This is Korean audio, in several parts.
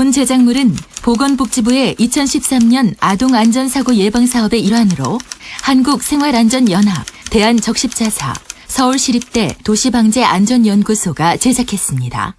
본 제작물은 보건복지부의 2013년 아동안전사고 예방사업의 일환으로 한국생활안전연합, 대한적십자사, 서울시립대 도시방재안전연구소가 제작했습니다.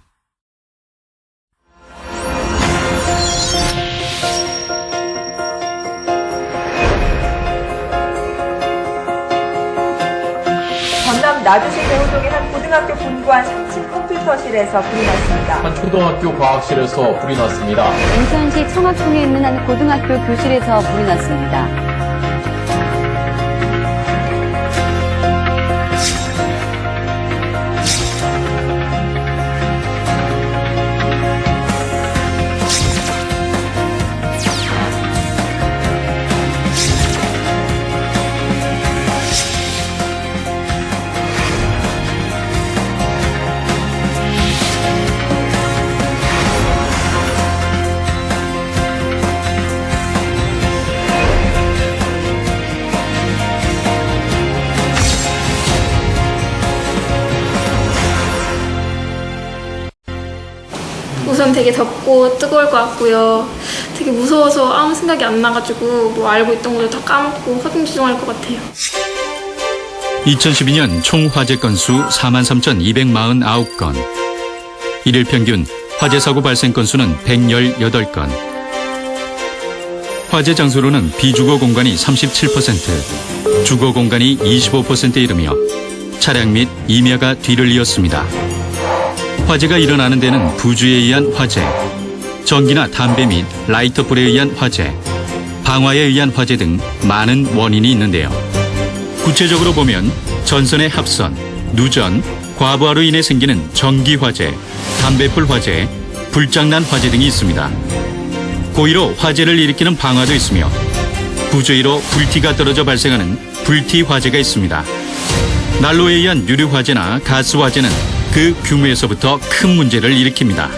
전남 나주시 대우동의 한 고등학교 본관 3층 컴퓨터실에서 불이 났습니다. 한 초등학교 과학실에서 불이 났습니다. 인천시 청학동에 있는 한 고등학교 교실에서 불이 났습니다. 우선 되게 덥고 뜨거울 것 같고요. 되게 무서워서 아무 생각이 안 나가지고 뭐 알고 있던 것도 다 까먹고 허둥지둥할 것 같아요. 2012년 총 화재 건수 43,249건. 일일 평균 화재 사고 발생 건수는 118건. 화재 장소로는 비주거 공간이 37%, 주거 공간이 25%에 이르며 차량 및 임야가 뒤를 이었습니다. 화재가 일어나는 데는 부주에 의한 화재, 전기나 담배 및 라이터불에 의한 화재, 방화에 의한 화재 등 많은 원인이 있는데요. 구체적으로 보면 전선의 합선, 누전, 과부하로 인해 생기는 전기 화재, 담배불 화재, 불장난 화재 등이 있습니다. 고의로 화재를 일으키는 방화도 있으며 부주의로 불티가 떨어져 발생하는 불티 화재가 있습니다. 난로에 의한 유류 화재나 가스 화재는 그 규모에서부터 큰 문제를 일으킵니다.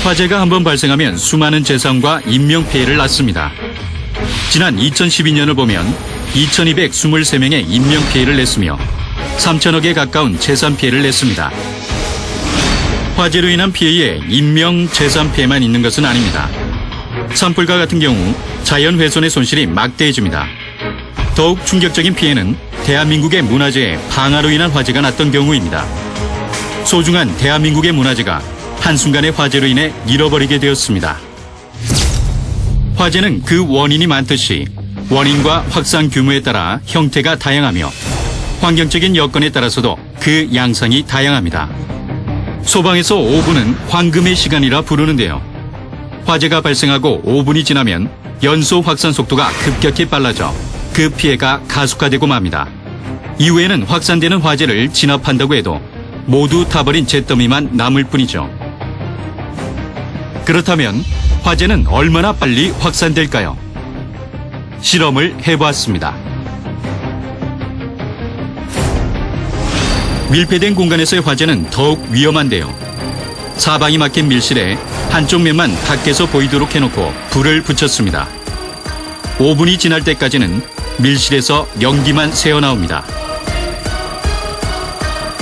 화재가 한번 발생하면 수많은 재산과 인명피해를 낳습니다. 지난 2012년을 보면 2,223명의 인명피해를 냈으며 3천억에 가까운 재산피해를 냈습니다. 화재로 인한 피해에 인명, 재산 피해만 있는 것은 아닙니다. 산불과 같은 경우 자연훼손의 손실이 막대해집니다. 더욱 충격적인 피해는 대한민국의 문화재에 방화로 인한 화재가 났던 경우입니다. 소중한 대한민국의 문화재가 한순간의 화재로 인해 잃어버리게 되었습니다. 화재는 그 원인이 많듯이 원인과 확산 규모에 따라 형태가 다양하며 환경적인 여건에 따라서도 그 양상이 다양합니다. 소방에서 5분은 황금의 시간이라 부르는데요. 화재가 발생하고 5분이 지나면 연소 확산 속도가 급격히 빨라져 그 피해가 가속화되고 맙니다. 이후에는 확산되는 화재를 진압한다고 해도 모두 타버린 잿더미만 남을 뿐이죠. 그렇다면 화재는 얼마나 빨리 확산될까요? 실험을 해보았습니다. 밀폐된 공간에서의 화재는 더욱 위험한데요. 사방이 막힌 밀실에 한쪽 면만 밖에서 보이도록 해놓고 불을 붙였습니다. 5분이 지날 때까지는 밀실에서 연기만 새어나옵니다.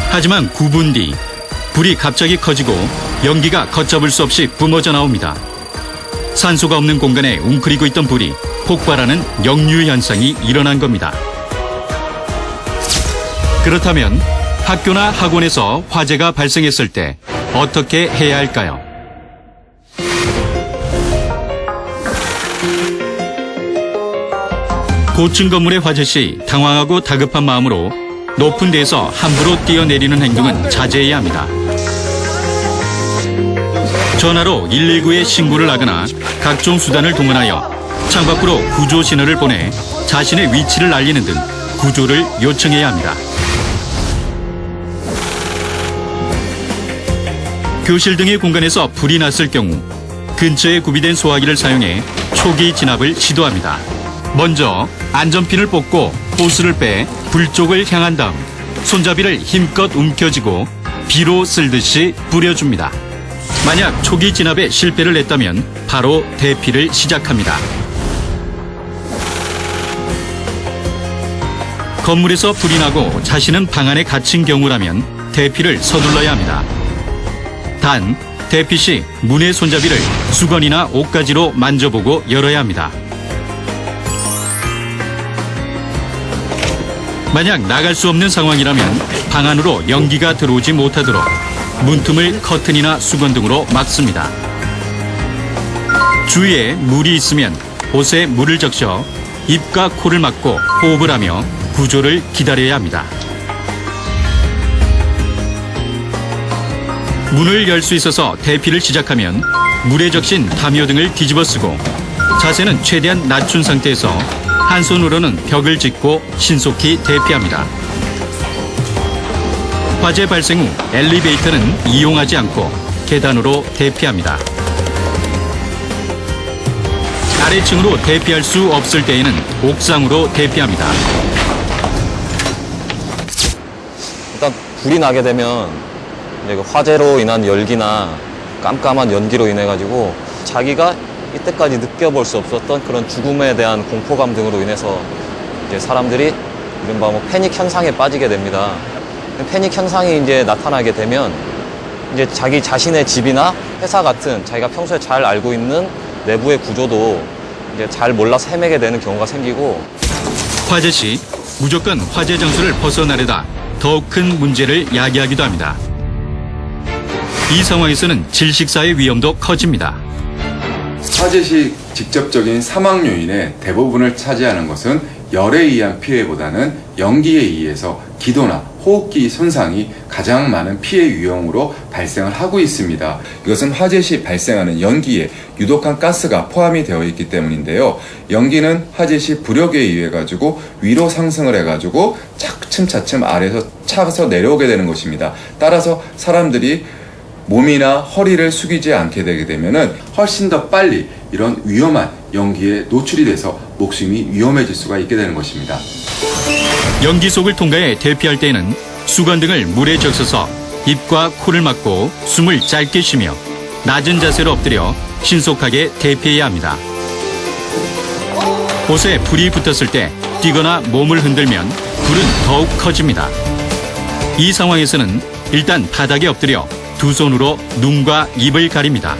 하지만 9분 뒤 불이 갑자기 커지고 연기가 걷잡을 수 없이 뿜어져 나옵니다. 산소가 없는 공간에 웅크리고 있던 불이 폭발하는 역류 현상이 일어난 겁니다. 그렇다면 학교나 학원에서 화재가 발생했을 때 어떻게 해야 할까요? 고층 건물의 화재 시 당황하고 다급한 마음으로 높은 데에서 함부로 뛰어내리는 행동은 자제해야 합니다. 전화로 119에 신고를 하거나 각종 수단을 동원하여 창밖으로 구조 신호를 보내 자신의 위치를 알리는 등 구조를 요청해야 합니다. 교실 등의 공간에서 불이 났을 경우 근처에 구비된 소화기를 사용해 초기 진압을 시도합니다. 먼저 안전핀을 뽑고 호스를 빼 불 쪽을 향한 다음 손잡이를 힘껏 움켜쥐고 비로 쓸듯이 뿌려줍니다. 만약 초기 진압에 실패를 했다면 바로 대피를 시작합니다. 건물에서 불이 나고 자신은 방 안에 갇힌 경우라면 대피를 서둘러야 합니다. 단, 대피 시 문의 손잡이를 수건이나 옷가지로 만져보고 열어야 합니다. 만약 나갈 수 없는 상황이라면 방 안으로 연기가 들어오지 못하도록 문틈을 커튼이나 수건 등으로 막습니다. 주위에 물이 있으면 옷에 물을 적셔 입과 코를 막고 호흡을 하며 구조를 기다려야 합니다. 문을 열 수 있어서 대피를 시작하면 물에 적신 담요 등을 뒤집어 쓰고 자세는 최대한 낮춘 상태에서 한 손으로는 벽을 짚고 신속히 대피합니다. 화재 발생 후 엘리베이터는 이용하지 않고 계단으로 대피합니다. 아래층으로 대피할 수 없을 때에는 옥상으로 대피합니다. 일단 불이 나게 되면 이제 그 화재로 인한 열기나 깜깜한 연기로 인해 가지고 자기가 이때까지 느껴볼 수 없었던 그런 죽음에 대한 공포감 등으로 인해서 이제 사람들이 이른바 패닉 현상에 빠지게 됩니다. 패닉 현상이 이제 나타나게 되면 이제 자기 자신의 집이나 회사 같은 자기가 평소에 잘 알고 있는 내부의 구조도 이제 잘 몰라서 헤매게 되는 경우가 생기고, 화재 시 무조건 화재 장소를 벗어나려다 더욱 큰 문제를 야기하기도 합니다. 이 상황에서는 질식사의 위험도 커집니다. 화재 시 직접적인 사망 요인의 대부분을 차지하는 것은 열에 의한 피해보다는 연기에 의해서 기도나 호흡기 손상이 가장 많은 피해 유형으로 발생을 하고 있습니다. 이것은 화재 시 발생하는 연기에 유독한 가스가 포함이 되어 있기 때문인데요. 연기는 화재 시 부력에 의해 가지고 위로 상승을 해가지고 차츰차츰 아래에서 차서 내려오게 되는 것입니다. 따라서 사람들이 몸이나 허리를 숙이지 않게 되게 되면은 훨씬 더 빨리 이런 위험한 연기에 노출이 돼서 목숨이 위험해질 수가 있게 되는 것입니다. 연기 속을 통과해 대피할 때에는 수건 등을 물에 적셔서 입과 코를 막고 숨을 짧게 쉬며 낮은 자세로 엎드려 신속하게 대피해야 합니다. 옷에 불이 붙었을 때 뛰거나 몸을 흔들면 불은 더욱 커집니다. 이 상황에서는 일단 바닥에 엎드려 두 손으로 눈과 입을 가립니다.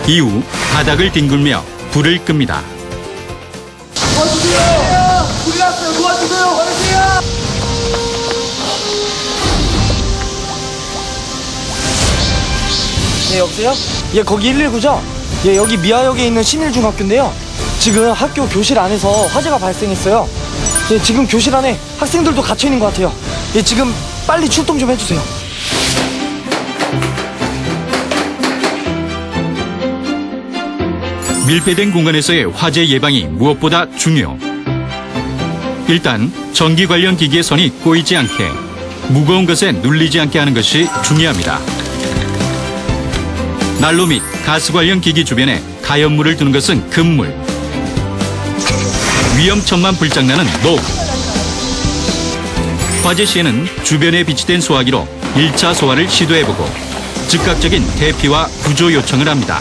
이후 바닥을 뒹굴며 불을 끕니다. 네, 여보세요? 예, 거기 119죠? 예, 여기 미아역에 있는 신일중학교인데요. 지금 학교 교실 안에서 화재가 발생했어요. 예, 지금 교실 안에 학생들도 갇혀 있는 것 같아요. 예, 지금 빨리 출동 좀 해주세요. 밀폐된 공간에서의 화재 예방이 무엇보다 중요. 일단 전기 관련 기기의 선이 꼬이지 않게, 무거운 것에 눌리지 않게 하는 것이 중요합니다. 난로 및 가스 관련 기기 주변에 가연물을 두는 것은 금물. 위험천만 불장난은 노. 화재 시에는 주변에 비치된 소화기로 1차 소화를 시도해보고 즉각적인 대피와 구조 요청을 합니다.